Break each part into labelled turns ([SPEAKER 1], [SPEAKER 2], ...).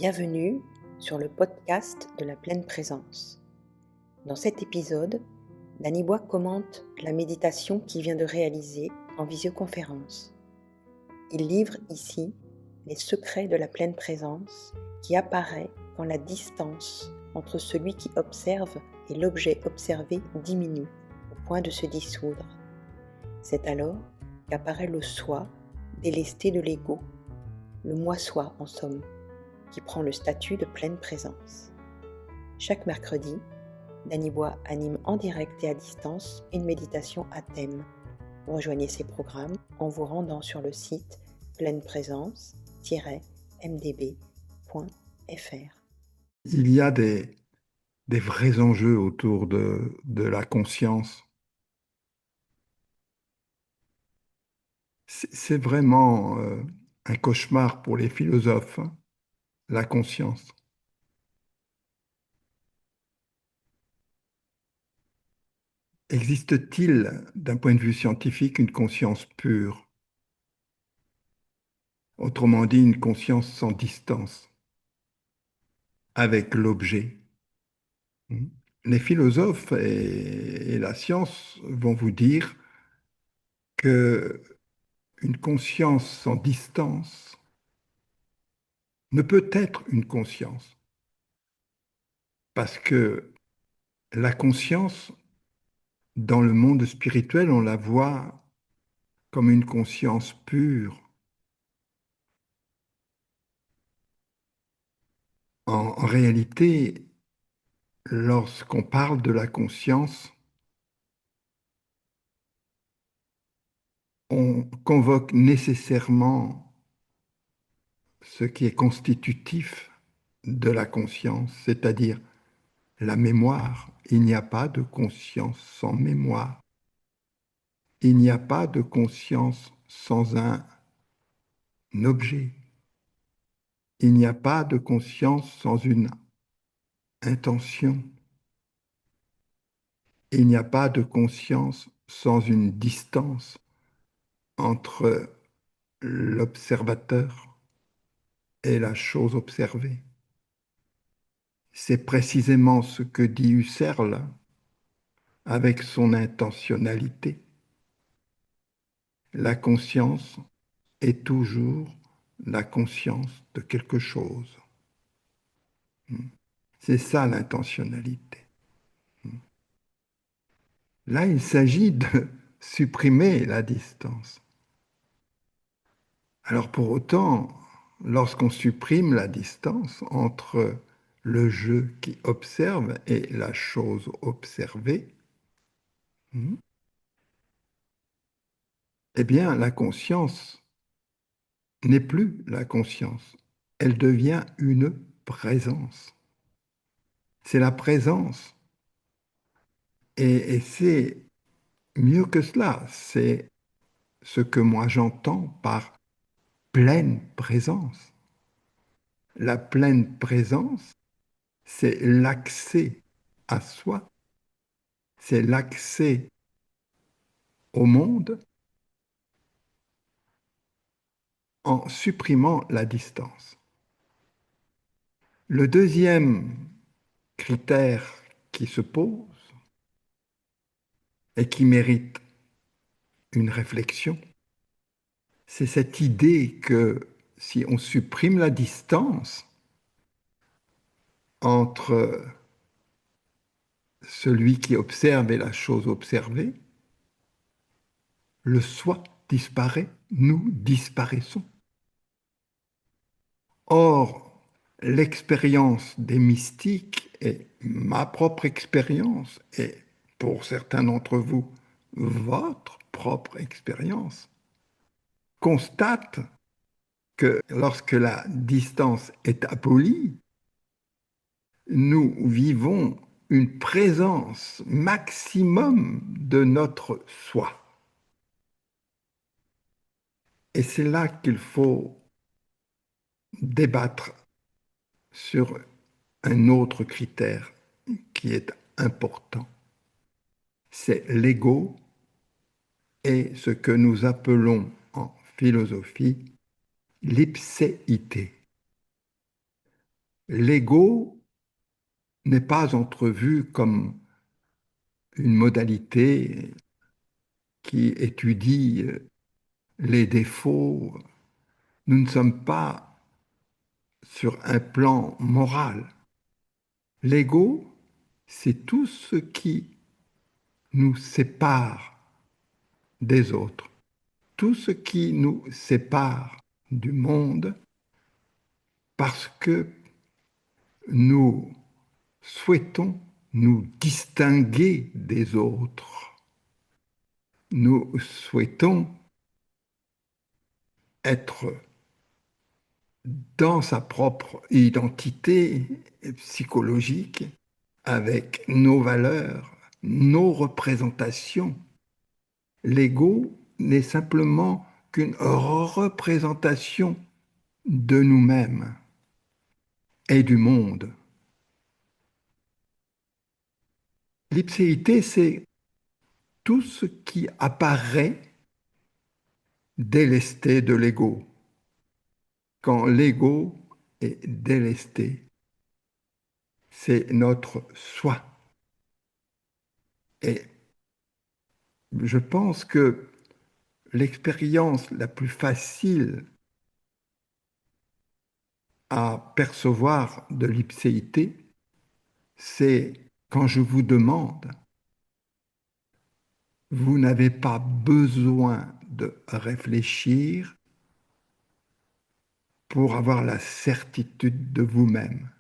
[SPEAKER 1] Bienvenue sur le podcast de la pleine présence. Dans cet épisode, Dany-Bois commente la méditation qu'il vient de réaliser en visioconférence. Il livre ici les secrets de la pleine présence qui apparaît quand la distance entre celui qui observe et l'objet observé diminue au point de se dissoudre. C'est alors qu'apparaît le soi délesté de l'ego, le moi-soi en somme, qui prend le statut de pleine présence. Chaque mercredi, Dany-Bois anime en direct et à distance une méditation à thème. Rejoignez ces programmes en vous rendant sur le site pleineprésence-mdb.fr.
[SPEAKER 2] Il y a des vrais enjeux autour de la conscience. C'est vraiment un cauchemar pour les philosophes, hein, la conscience. Existe-t-il, d'un point de vue scientifique, une conscience pure? Autrement dit, une conscience sans distance avec l'objet. Les philosophes et la science vont vous dire que une conscience sans distance ne peut être une conscience. Parce que la conscience, dans le monde spirituel, on la voit comme une conscience pure. En réalité, lorsqu'on parle de la conscience, on convoque nécessairement ce qui est constitutif de la conscience, c'est-à-dire la mémoire. Il n'y a pas de conscience sans mémoire. Il n'y a pas de conscience sans un objet. Il n'y a pas de conscience sans une intention. Il n'y a pas de conscience sans une distance entre l'observateur et la chose observée. C'est précisément ce que dit Husserl avec son intentionnalité. La conscience est toujours la conscience de quelque chose. C'est ça l'intentionnalité. Là, il s'agit de supprimer la distance. Alors pour autant, lorsqu'on supprime la distance entre le je qui observe et la chose observée, eh bien la conscience n'est plus la conscience, elle devient une présence. C'est la présence. Et c'est mieux que cela, c'est ce que moi j'entends par pleine présence. La pleine présence, c'est l'accès à soi, c'est l'accès au monde en supprimant la distance. Le deuxième critère qui se pose et qui mérite une réflexion, c'est cette idée que si on supprime la distance entre celui qui observe et la chose observée, le soi disparaît, nous disparaissons. Or, l'expérience des mystiques et ma propre expérience, et pour certains d'entre vous, votre propre expérience, constate que lorsque la distance est abolie, nous vivons une présence maximum de notre soi. Et c'est là qu'il faut débattre sur un autre critère qui est important. C'est l'ego et ce que nous appelons en philosophie l'ipséité. L'ego n'est pas entrevu comme une modalité qui étudie les défauts. Nous ne sommes pas sur un plan moral. L'ego, c'est tout ce qui nous sépare des autres, tout ce qui nous sépare du monde parce que nous souhaitons nous distinguer des autres. Nous souhaitons être dans sa propre identité psychologique avec nos valeurs, nos représentations. L'ego n'est simplement qu'une représentation de nous-mêmes et du monde. L'ipséité, c'est tout ce qui apparaît délesté de l'ego. Quand l'ego est délesté, c'est notre soi. Et je pense que l'expérience la plus facile à percevoir de l'ipséité, c'est quand je vous demande, vous n'avez pas besoin de réfléchir pour avoir la certitude de vous-même.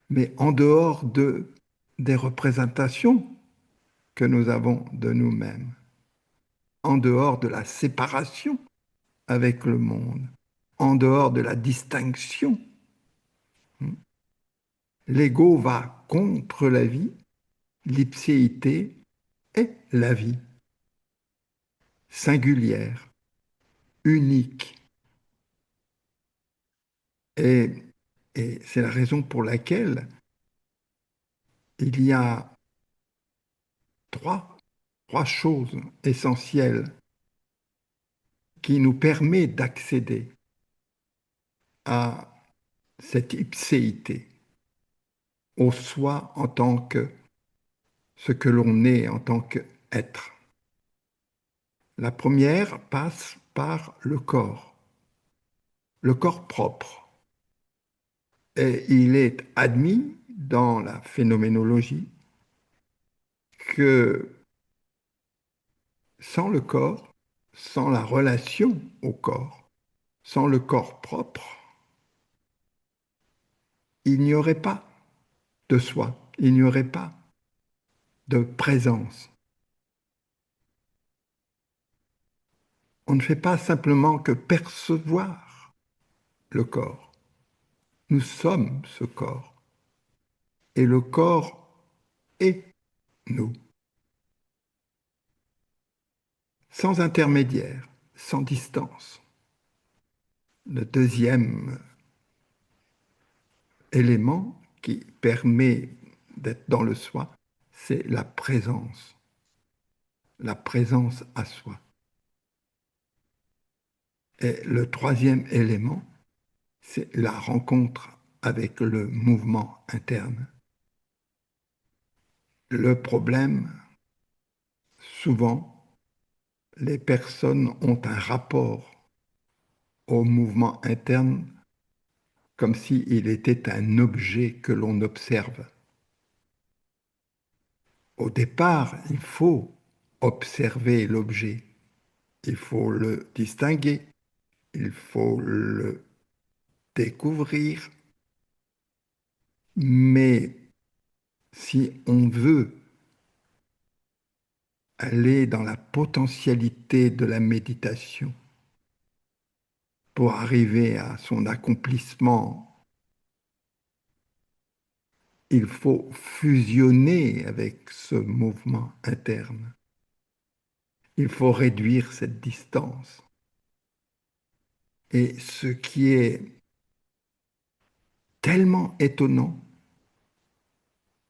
[SPEAKER 2] Mais en dehors des représentations que nous avons de nous-mêmes, en dehors de la séparation avec le monde, en dehors de la distinction, l'ego va contre la vie, l'ipséité est la vie, singulière, unique. Et, et c'est la raison pour laquelle il y a trois choses essentielles qui nous permettent d'accéder à cette ipséité, au soi en tant que ce que l'on est en tant qu'être. La première passe par le corps propre. Et il est admis dans la phénoménologie que sans le corps, sans la relation au corps, sans le corps propre, il n'y aurait pas de soi, il n'y aurait pas de présence. On ne fait pas simplement que percevoir le corps. Nous sommes ce corps. Et le corps est nous. Sans intermédiaire, sans distance. Le deuxième élément qui permet d'être dans le soi, c'est la présence à soi. Et le troisième élément, c'est la rencontre avec le mouvement interne. Le problème, souvent, les personnes ont un rapport au mouvement interne comme s'il était un objet que l'on observe. Au départ, il faut observer l'objet, il faut le distinguer, il faut le découvrir. Mais si on veut aller dans la potentialité de la méditation pour arriver à son accomplissement, il faut fusionner avec ce mouvement interne. Il faut réduire cette distance. Et ce qui est tellement étonnant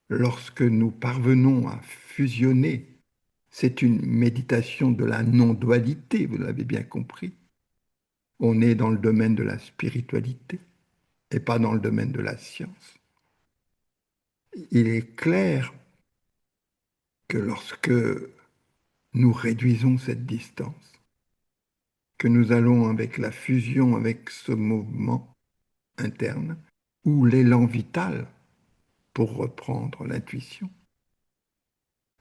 [SPEAKER 2] lorsque nous parvenons à fusionner, c'est une méditation de la non-dualité, vous l'avez bien compris. On est dans le domaine de la spiritualité. et pas dans le domaine de la science. Il est clair que lorsque nous réduisons cette distance, que nous allons avec la fusion avec ce mouvement interne, ou l'élan vital, pour reprendre l'intuition,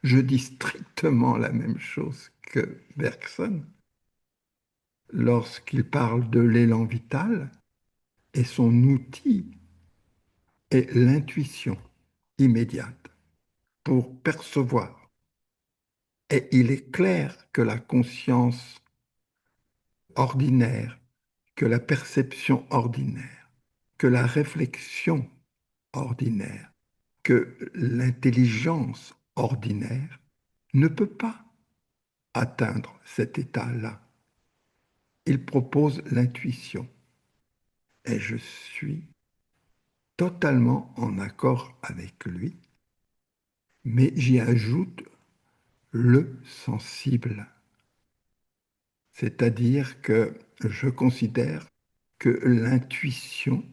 [SPEAKER 2] je dis strictement la même chose que Bergson lorsqu'il parle de l'élan vital, et son outil est l'intuition immédiate pour percevoir. Et il est clair que la conscience ordinaire, que la perception ordinaire, que la réflexion ordinaire, que l'intelligence ordinaire ne peut pas atteindre cet état-là. Il propose l'intuition. Et je suis totalement en accord avec lui, mais j'y ajoute le sensible. C'est-à-dire que je considère que l'intuition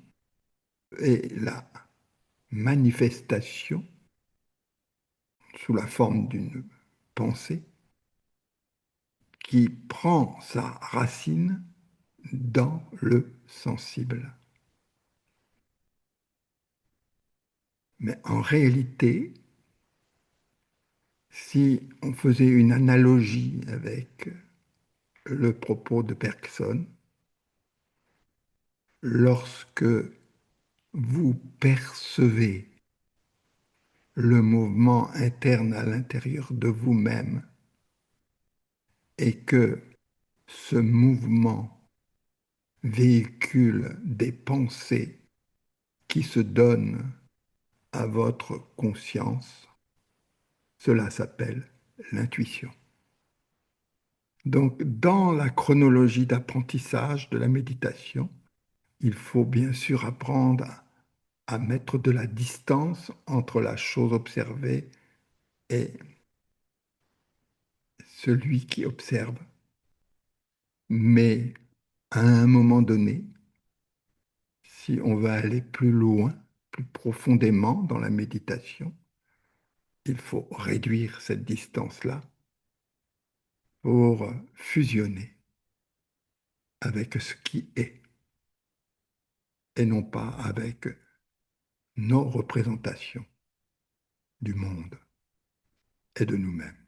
[SPEAKER 2] est la manifestation sous la forme d'une pensée qui prend sa racine dans le sensible. Mais en réalité, si on faisait une analogie avec le propos de Bergson, lorsque vous percevez le mouvement interne à l'intérieur de vous-même et que ce mouvement véhicule des pensées qui se donnent à votre conscience, cela s'appelle l'intuition. Donc, dans la chronologie d'apprentissage de la méditation, il faut bien sûr apprendre à mettre de la distance entre la chose observée et celui qui observe. Mais à un moment donné, si on va aller plus loin, plus profondément dans la méditation, il faut réduire cette distance-là pour fusionner avec ce qui est et non pas avec nos représentations du monde et de nous-mêmes.